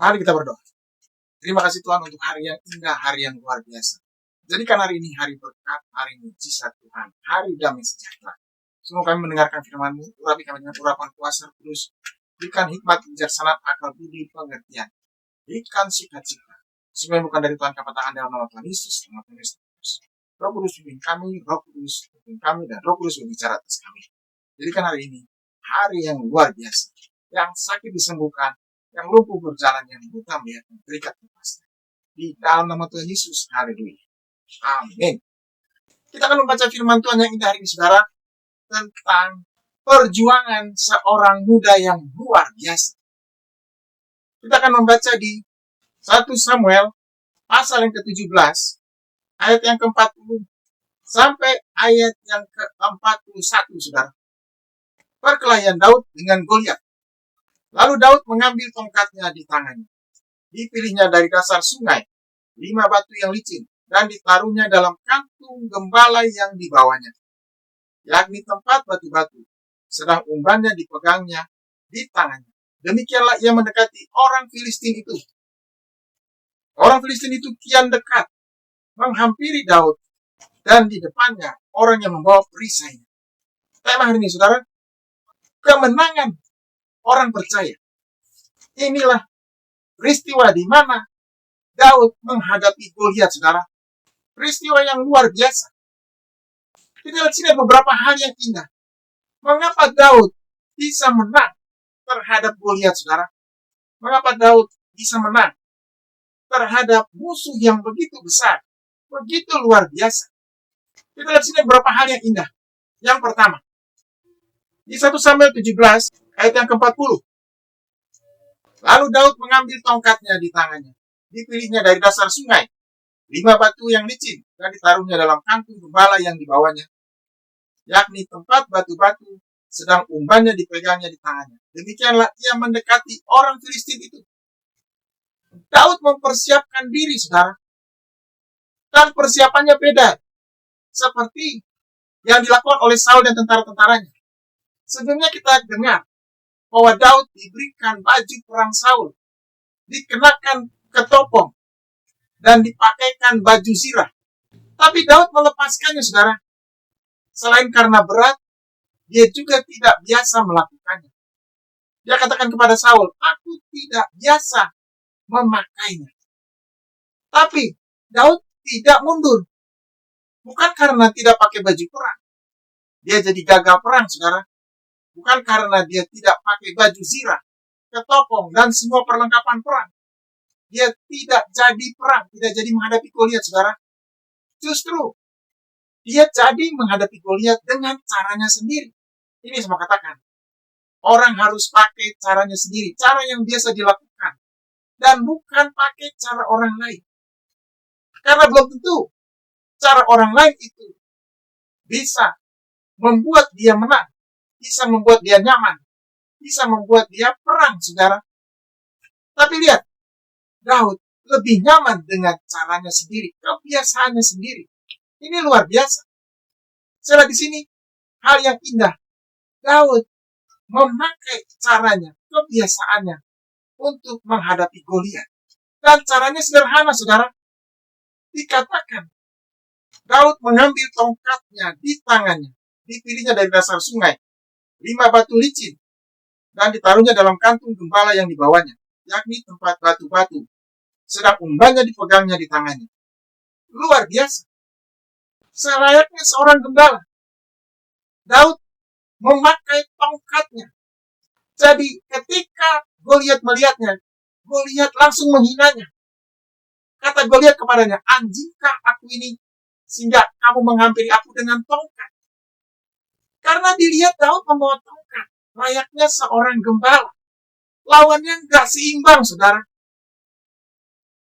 Mari kita berdoa. Terima kasih Tuhan untuk hari yang indah, hari yang luar biasa. Jadikan hari ini hari berkat, hari mujizat Tuhan, hari damai sejahtera. Semoga kami mendengarkan firman-Mu, urapi kami dengan urapan kuasa Kudus. Berikan hikmat, kebijaksanaan, akal budi, pengertian. Berikan sukacita. Semua yang bukan dari Tuhan kami katakan dalam nama Tuhan Yesus, nama Tuhan Yesus. Roh Kudus pimpin kami, Roh Kudus pimpin kami, dan Roh Kudus berbicara atas kami. Jadikan hari ini hari yang luar biasa, yang sakit disembuhkan, yang lumpuh berjalan, yang buta melihat, yang terikat lepasnya. Di dalam nama Tuhan Yesus, haleluya. Amin. Kita akan membaca firman Tuhan yang indah hari ini, saudara, tentang perjuangan seorang muda yang luar biasa. Kita akan membaca di 1 Samuel pasal yang ke-17, ayat yang ke-40 sampai ayat yang ke-41, saudara. Perkelahian Daud dengan Goliat. Lalu Daud mengambil tongkatnya di tangannya. Dipilihnya dari dasar sungai 5 batu yang licin, dan ditaruhnya dalam kantung gembala yang dibawanya, yakni tempat batu-batu, sedang umbannya dipegangnya di tangannya. Demikianlah ia mendekati orang Filistin itu. Orang Filistin itu kian dekat, menghampiri Daud, dan di depannya orang yang membawa perisainya. Tema hari ini, saudara, kemenangan orang percaya. Inilah peristiwa di mana Daud menghadapi Goliat, saudara. Peristiwa yang luar biasa. Kita lihat sini beberapa hal yang indah. Mengapa Daud bisa menang terhadap Goliat, saudara? Mengapa Daud bisa menang terhadap musuh yang begitu besar, begitu luar biasa? Kita lihat sini beberapa hal yang indah. Yang pertama, di 1 Samuel 17, ayat yang ke-40. Lalu Daud mengambil tongkatnya di tangannya. Dipilihnya dari dasar sungai 5 batu yang licin, dan ditaruhnya dalam kantung gembala yang dibawanya, yakni tempat batu-batu, sedang umbannya dipegangnya di tangannya. Demikianlah ia mendekati orang Filistin itu. Daud mempersiapkan diri, saudara. Dan persiapannya beda seperti yang dilakukan oleh Saul dan tentara-tentaranya. Sebelumnya kita dengar bahwa Daud diberikan baju perang Saul, dikenakan ketopong, dan dipakaikan baju zirah. Tapi Daud melepaskannya, saudara. Selain karena berat, dia juga tidak biasa melakukannya. Dia katakan kepada Saul, aku tidak biasa memakainya. Tapi Daud tidak mundur. Bukan karena tidak pakai baju perang. Dia jadi gagal perang, saudara. Bukan karena dia tidak pakai baju zirah, ketopong, dan semua perlengkapan perang. Dia tidak jadi perang, tidak jadi menghadapi Goliat, saudara. Justru, dia jadi menghadapi Goliat dengan caranya sendiri. Ini saya mau katakan, orang harus pakai caranya sendiri, cara yang biasa dilakukan, dan bukan pakai cara orang lain. Karena belum tentu cara orang lain itu bisa membuat dia menang, bisa membuat dia nyaman, bisa membuat dia perang, saudara. Tapi lihat, Daud lebih nyaman dengan caranya sendiri, kebiasaannya sendiri. Ini luar biasa. Saya lihat di sini hal yang indah. Daud memakai caranya, kebiasaannya untuk menghadapi Goliat. Dan caranya sederhana, saudara. Dikatakan, Daud mengambil tongkatnya di tangannya. Dipilihnya dari dasar sungai 5 batu licin, dan ditaruhnya dalam kantung gembala yang dibawanya, yakni tempat batu-batu, sedang umbannya dipegangnya di tangannya. Luar biasa. Selayaknya seorang gembala, Daud memakai tongkatnya. Jadi ketika Goliat melihatnya, Goliat langsung menghinanya. Kata Goliat kepadanya, anjingkah aku ini sehingga kamu menghampiri aku dengan tongkat? Karena dilihat Daud membawa tongkat, layaknya seorang gembala. Lawannya nggak seimbang, saudara.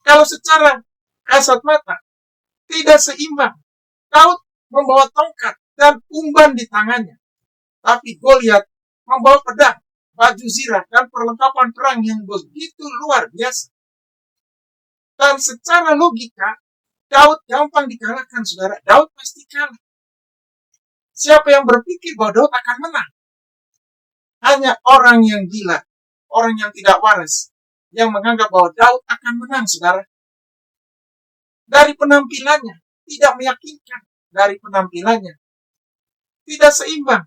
Kalau secara kasat mata, tidak seimbang. Daud membawa tongkat dan umban di tangannya. Tapi Goliat membawa pedang, baju zirah, dan perlengkapan perang yang begitu luar biasa. Dan secara logika, Daud gampang dikalahkan, saudara. Daud pasti kalah. Siapa yang berpikir bahwa Daud akan menang? Hanya orang yang gila, orang yang tidak waras, yang menganggap bahwa Daud akan menang, saudara. Dari penampilannya, tidak meyakinkan. Dari penampilannya, tidak seimbang.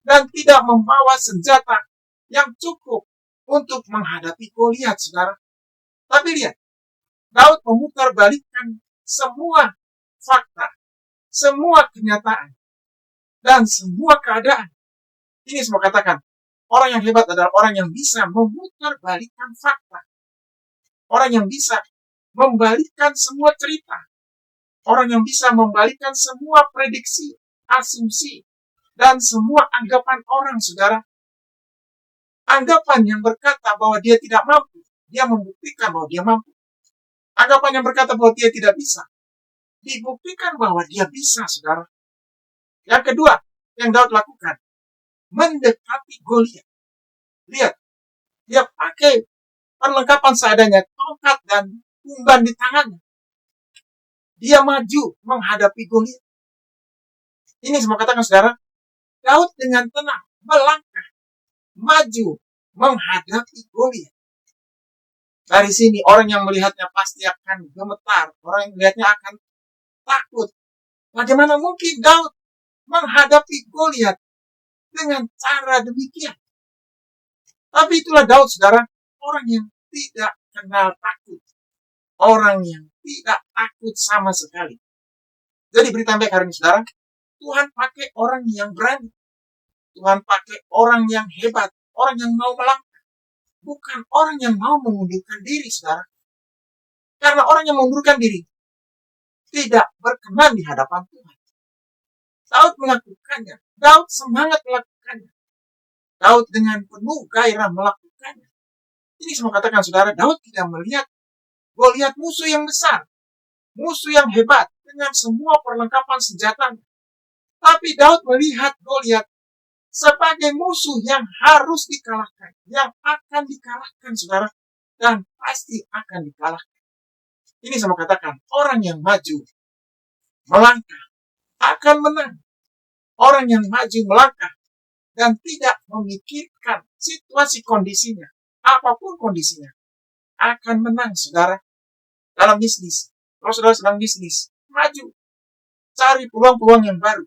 Dan tidak membawa senjata yang cukup untuk menghadapi Goliat, saudara. Tapi lihat, Daud memutarbalikkan semua fakta, semua kenyataan, dan semua keadaan. Ini semua katakan, orang yang hebat adalah orang yang bisa memutarbalikkan fakta. Orang yang bisa membalikkan semua cerita. Orang yang bisa membalikkan semua prediksi, asumsi, dan semua anggapan orang, saudara. Anggapan yang berkata bahwa dia tidak mampu, dia membuktikan bahwa dia mampu. Anggapan yang berkata bahwa dia tidak bisa, dibuktikan bahwa dia bisa, saudara. Yang kedua, yang Daud lakukan, mendekati Goliat. Lihat, dia pakai perlengkapan seadanya, tongkat dan umban di tangannya. Dia maju menghadapi Goliat. Ini semua katakan, saudara, Daud dengan tenang melangkah, maju menghadapi Goliat. Dari sini orang yang melihatnya pasti akan gemetar, orang yang melihatnya akan takut. Bagaimana mungkin Daud menghadapi Goliat dengan cara demikian? Tapi itulah Daud, saudara, orang yang tidak kenal takut, orang yang tidak takut sama sekali. Jadi berita baik hari ini, saudara, Tuhan pakai orang yang berani. Tuhan pakai orang yang hebat, orang yang mau melangkah. Bukan orang yang mau mengundurkan diri, saudara. Karena orang yang mengundurkan diri tidak berkenan di hadapan Tuhan. Daud melakukannya. Daud semangat melakukannya. Daud dengan penuh gairah melakukannya. Ini semua katakan, saudara, Daud tidak melihat Goliat musuh yang besar, musuh yang hebat dengan semua perlengkapan senjatanya. Tapi Daud melihat Goliat sebagai musuh yang harus dikalahkan, yang akan dikalahkan, saudara, dan pasti akan dikalahkan. Ini sama katakan, orang yang maju melangkah akan menang. Orang yang maju melangkah dan tidak memikirkan situasi kondisinya, apapun kondisinya, akan menang, saudara. Dalam bisnis, kalau saudara sedang bisnis, maju, cari peluang-peluang yang baru,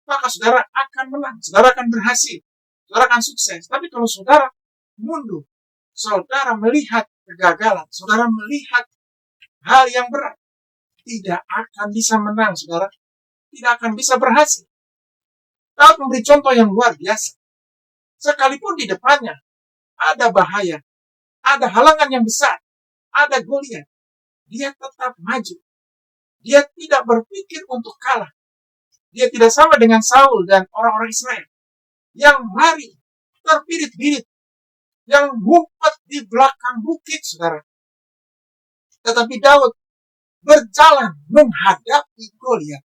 maka saudara akan menang, saudara akan berhasil, saudara akan sukses. Tapi kalau saudara mundur, saudara melihat kegagalan, saudara melihat hal yang berat, tidak akan bisa menang, saudara. Tidak akan bisa berhasil. Daud memberi contoh yang luar biasa. Sekalipun di depannya ada bahaya, ada halangan yang besar, ada Goliat, dia tetap maju. Dia tidak berpikir untuk kalah. Dia tidak sama dengan Saul dan orang-orang Israel yang lari terbirit-birit, yang ngumpet di belakang bukit, saudara. Tetapi Daud berjalan menghadapi Goliat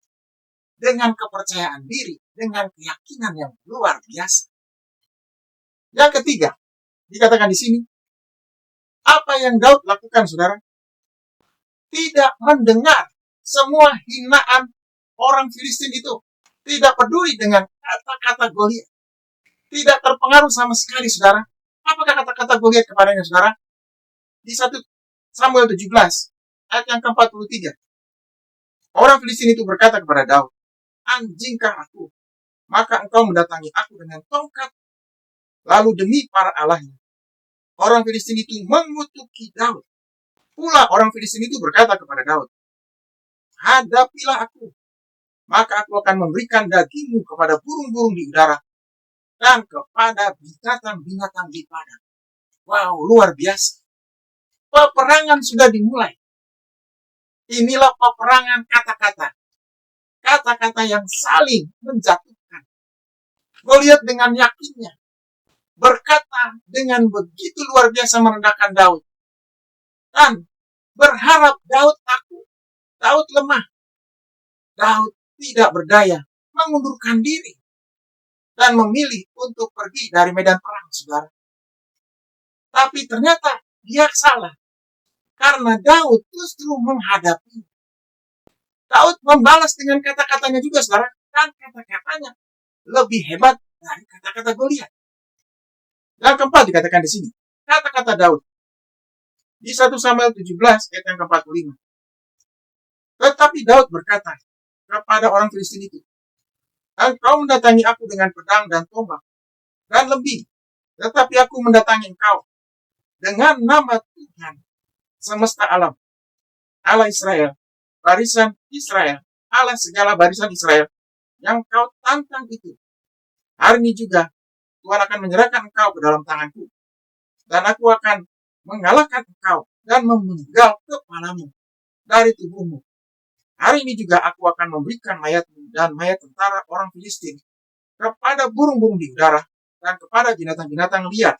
dengan kepercayaan diri, dengan keyakinan yang luar biasa. Yang ketiga, dikatakan di sini, apa yang Daud lakukan, saudara? Tidak mendengar semua hinaan orang Filistin itu. Tidak peduli dengan kata-kata Goliat. Tidak terpengaruh sama sekali, saudara. Apakah kata-kata Goliat kepadanya, saudara? Di 1 Samuel 17, ayat yang ke-43. Orang Filistin itu berkata kepada Daud, anjingkah aku? Maka engkau mendatangi aku dengan tongkat. Lalu demi para allahnya, orang Filistin itu mengutuki Daud. Pula orang Filistin itu berkata kepada Daud, hadapilah aku, maka aku akan memberikan dagingmu kepada burung-burung di udara dan kepada binatang-binatang di padang. Wow, luar biasa. Peperangan sudah dimulai. Inilah peperangan kata-kata. Kata-kata yang saling menjatuhkan. Goliat dengan yakinnya berkata dengan begitu luar biasa merendahkan Daud. Dan berharap Daud takut, Daud lemah, Daud tidak berdaya, mengundurkan diri, dan memilih untuk pergi dari medan perang, saudara. Tapi ternyata dia salah, karena Daud justru menghadapi. Daud membalas dengan kata-katanya juga, saudara, dan kata-katanya lebih hebat dari kata-kata Goliat. Yang keempat dikatakan di sini, kata-kata Daud, Di 1 Samuel 17 ayat yang ke-45. Tetapi Daud berkata kepada orang Filistin itu, engkau mendatangi aku dengan pedang dan tombak dan lembing, tetapi aku mendatangi engkau dengan nama Tuhan semesta alam, Allah Israel, barisan Israel, Allah segala barisan Israel, yang kau tantang itu. Hari ini juga Tuhan akan menyerahkan engkau ke dalam tanganku, dan aku akan mengalahkan engkau dan memenggal kepalamu dari tubuhmu. Hari ini juga aku akan memberikan mayatmu dan mayat tentara orang Filistin kepada burung-burung di udara dan kepada binatang-binatang liar,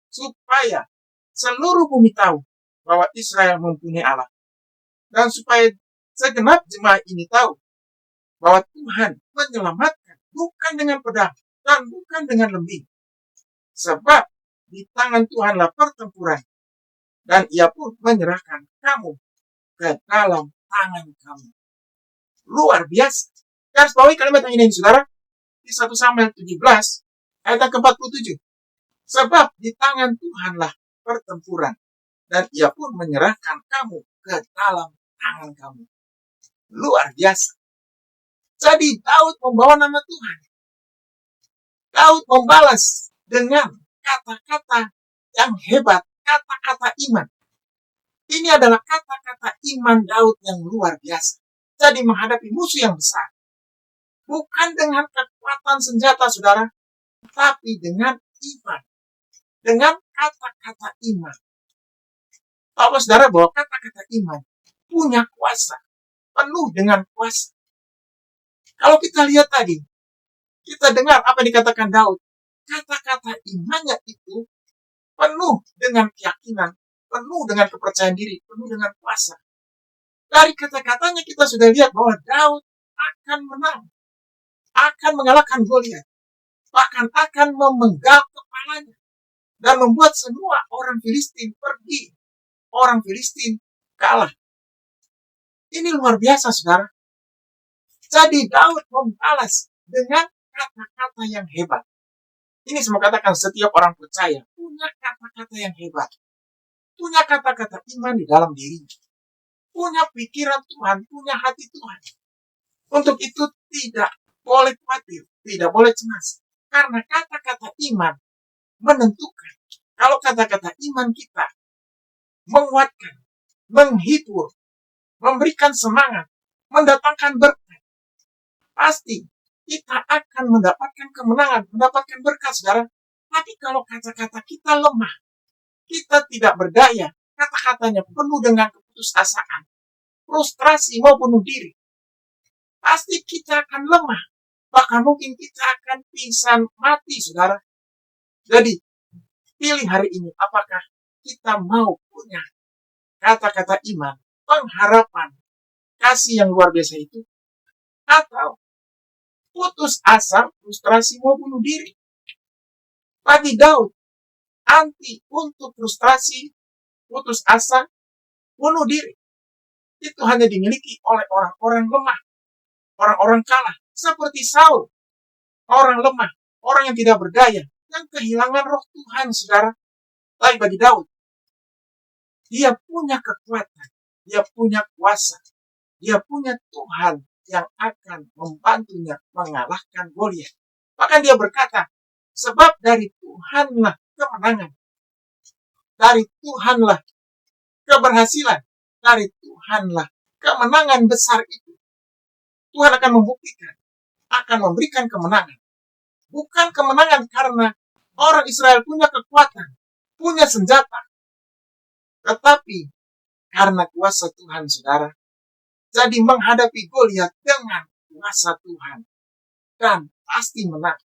supaya seluruh bumi tahu bahwa Israel mempunyai Allah, dan supaya segenap jemaah ini tahu bahwa Tuhan menyelamatkan bukan dengan pedang dan bukan dengan lembing, sebab di tangan Tuhanlah pertempuran, dan ia pun menyerahkan kamu ke dalam tangan kamu. Luar biasa. Garis bawahi kalimat yang ini, saudara. Di 1 Samuel 17 ayat ke-47. Sebab di tangan Tuhanlah pertempuran, dan ia pun menyerahkan kamu ke dalam tangan kamu. Luar biasa. Jadi Daud membawa nama Tuhan. Daud membalas dengan kata-kata yang hebat, kata-kata iman. Ini adalah kata-kata iman Daud yang luar biasa. Jadi menghadapi musuh yang besar, bukan dengan kekuatan senjata, saudara, tapi dengan iman, dengan kata-kata iman. Tahu saudara bahwa kata-kata iman punya kuasa, penuh dengan kuasa. Kalau kita lihat tadi, kita dengar apa yang dikatakan Daud, kata-kata imannya itu penuh dengan keyakinan, penuh dengan kepercayaan diri, penuh dengan kuasa. Dari kata-katanya kita sudah lihat bahwa Daud akan menang, akan mengalahkan Goliat, bahkan akan memenggal kepalanya dan membuat semua orang Filistin pergi. Orang Filistin kalah. Ini luar biasa, saudara. Jadi Daud membalas dengan kata-kata yang hebat. Ini semua katakan setiap orang percaya punya kata-kata yang hebat, punya kata-kata iman di dalam dirinya, punya pikiran Tuhan, punya hati Tuhan. Untuk itu tidak boleh khawatir, tidak boleh cemas. Karena kata-kata iman menentukan. Kalau kata-kata iman kita menguatkan, menghibur, memberikan semangat, mendatangkan berkat, pasti kita akan mendapatkan kemenangan, mendapatkan berkat, saudara. Tapi kalau kata-kata kita lemah, kita tidak berdaya, kata-katanya penuh dengan keputusasaan, frustrasi mau bunuh diri, pasti kita akan lemah. Bahkan mungkin kita akan pingsan mati, saudara. Jadi, pilih hari ini apakah kita mau punya kata-kata iman, pengharapan, kasih yang luar biasa itu, atau putus asa, frustrasi mau bunuh diri. Bagi Daud, anti untuk frustrasi, putus asa, bunuh diri. Itu hanya dimiliki oleh orang-orang lemah, orang-orang kalah, seperti Saul, orang lemah, orang yang tidak berdaya, yang kehilangan roh Tuhan, saudara. Tapi bagi Daud, dia punya kekuatan, dia punya kuasa, dia punya Tuhan yang akan membantunya mengalahkan Goliat. Bahkan dia berkata, sebab dari Tuhanlah kemenangan, dari Tuhanlah keberhasilan, dari Tuhanlah kemenangan besar itu. Tuhan akan membuktikan, akan memberikan kemenangan. Bukan kemenangan karena orang Israel punya kekuatan, punya senjata, tetapi karena kuasa Tuhan, saudara. Jadi menghadapi Goliat dengan kuasa Tuhan, dan pasti menang.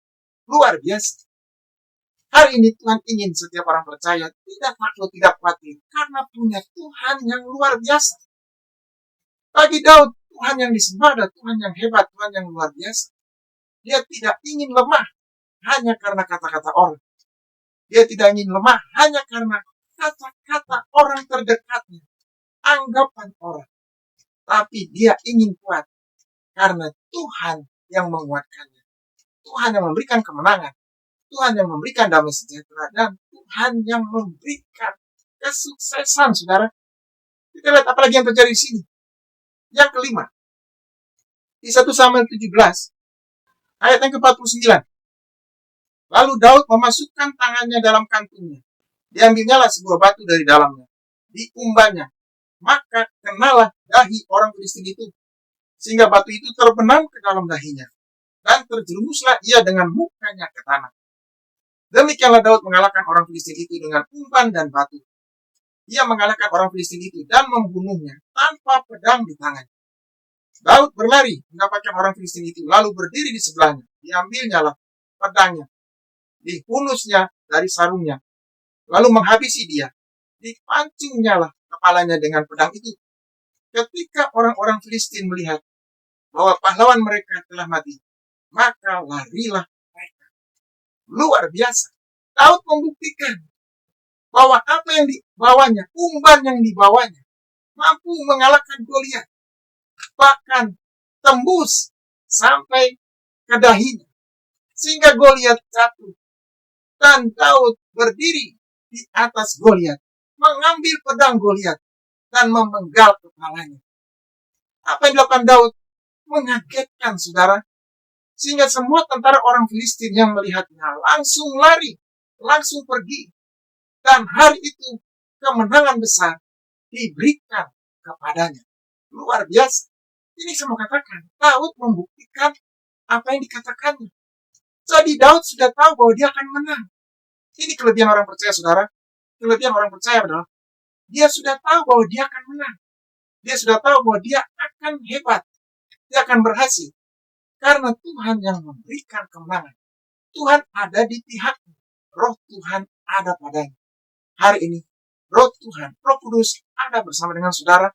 Luar biasa. Hari ini Tuhan ingin setiap orang percaya tidak takut, tidak khawatir, karena punya Tuhan yang luar biasa. Bagi Daud, Tuhan yang disembah adalah Tuhan yang hebat, Tuhan yang luar biasa. Dia tidak ingin lemah hanya karena kata-kata orang. Dia tidak ingin lemah hanya karena kata-kata orang terdekatnya, anggapan orang. Tapi dia ingin kuat karena Tuhan yang menguatkannya. Tuhan yang memberikan kemenangan. Tuhan yang memberikan damai sejahtera. Dan Tuhan yang memberikan kesuksesan, saudara. Kita lihat apalagi yang terjadi di sini. Yang kelima, di 1 Samuel 17, ayat yang ke-49. Lalu Daud memasukkan tangannya dalam kantungnya. Diambilnyalah sebuah batu dari dalamnya. Diumbahnya. Maka kenalah dahi orang Filistin itu. Sehingga batu itu terbenam ke dalam dahinya. Dan terjerumuslah ia dengan mukanya ke tanah. Demikianlah Daud mengalahkan orang Filistin itu dengan umpan dan batu. Ia mengalahkan orang Filistin itu dan membunuhnya tanpa pedang di tangannya. Daud berlari mendapatkan orang Filistin itu, lalu berdiri di sebelahnya. Diambilnyalah pedangnya, dihunusnya dari sarungnya, lalu menghabisi dia. Dipancungnyalah kepalanya dengan pedang itu. Ketika orang-orang Filistin melihat bahwa pahlawan mereka telah mati, maka larilah mereka. Luar biasa. Daud membuktikan bahwa apa yang dibawanya, umban yang dibawanya, mampu mengalahkan Goliat. Bahkan tembus sampai ke dahinya. Sehingga Goliat jatuh. Dan Daud berdiri di atas Goliat, mengambil pedang Goliat dan memenggal kepalanya. Apa yang dilakukan Daud mengagetkan, saudara. Sehingga semua tentara orang Filistin yang melihatnya langsung lari, langsung pergi. Dan hari itu kemenangan besar diberikan kepadanya. Luar biasa. Ini saya mau katakan, Daud membuktikan apa yang dikatakannya. Jadi Daud sudah tahu bahwa dia akan menang. Ini kelebihan orang percaya, saudara. Kelebihan orang percaya adalah dia sudah tahu bahwa dia akan menang. Dia sudah tahu bahwa dia akan hebat. Dia akan berhasil. Karena Tuhan yang memberikan kemenangan. Tuhan ada di pihaknya. Roh Tuhan ada padanya. Hari ini, Roh Tuhan, Roh Kudus ada bersama dengan saudara,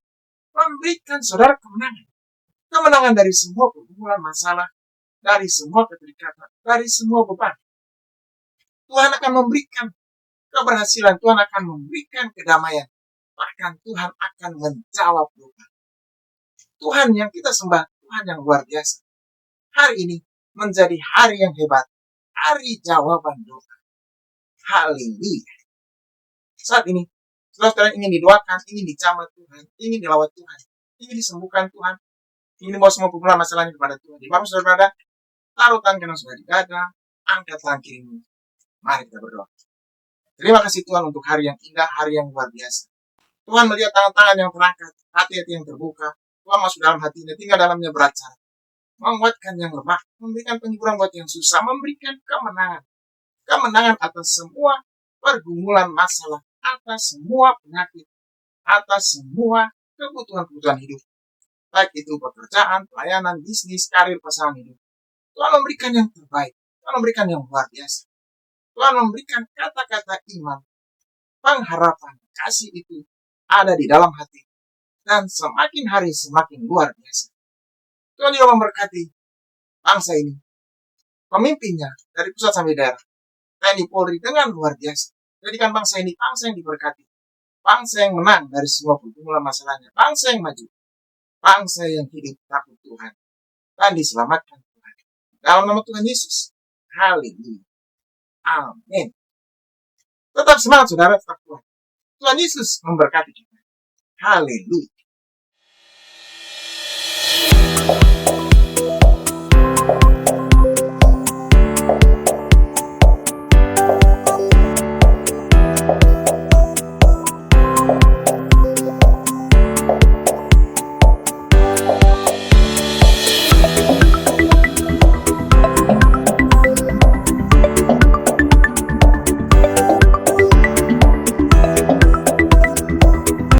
memberikan saudara kemenangan. Kemenangan dari semua pergumulan masalah, dari semua keterikatan, dari semua beban. Tuhan akan memberikan keberhasilan, Tuhan akan memberikan kedamaian. Bahkan Tuhan akan menjawab doa. Tuhan yang kita sembah, Tuhan yang luar biasa. Hari ini menjadi hari yang hebat, hari jawaban doa. Haleluya. Saat ini, saudara ingin didoakan, ingin dijamah Tuhan, ingin dilawat Tuhan, ingin disembuhkan Tuhan, ingin membawa semua pergumulan masalahnya kepada Tuhan. Di mana saudara berada, taruh tangan kanan saudara di dada, angkat tangan kirimu. Mari kita berdoa. Terima kasih Tuhan untuk hari yang indah, hari yang luar biasa. Tuhan melihat tangan-tangan yang terangkat, hati-hati yang terbuka. Tuhan masuk dalam hatinya, tinggal dalamnya beracara. Menguatkan yang lemah, memberikan penghiburan buat yang susah, memberikan kemenangan. Kemenangan atas semua pergumulan masalah, atas semua penyakit, atas semua kebutuhan-kebutuhan hidup. Baik itu pekerjaan, pelayanan, bisnis, karir, pasangan hidup. Tuhan memberikan yang terbaik. Tuhan memberikan yang luar biasa. Tuhan memberikan kata-kata iman, pengharapan, kasih itu ada di dalam hati. Dan semakin hari semakin luar biasa. Tuhan juga memberkati bangsa ini. Pemimpinnya dari pusat sampai daerah. TNI Polri dengan luar biasa. Jadikan bangsa ini bangsa yang diberkati. Bangsa yang menang dari semua pergumulan masalahnya. Bangsa yang maju. Bangsa yang hidup takut Tuhan. Dan diselamatkan Tuhan. Dalam nama Tuhan Yesus. Haleluya. Amin. Tetap semangat saudara, tetap kuat. Tuhan Yesus memberkati kita. Haleluya.